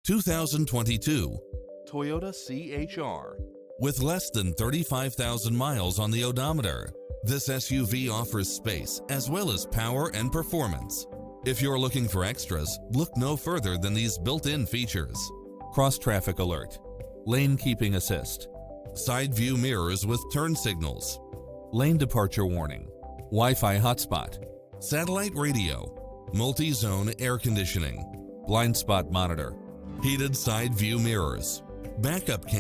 2022 Toyota C-HR. With less than 35,000 miles on the odometer, this SUV offers space as well as power and performance. If you're looking for extras, look no further than these built-in features: cross-traffic alert, lane keeping assist, side view mirrors with turn signals, lane departure warning, Wi-Fi hotspot, satellite radio, multi-zone air conditioning, blind spot monitor, heated side view mirrors, backup camera.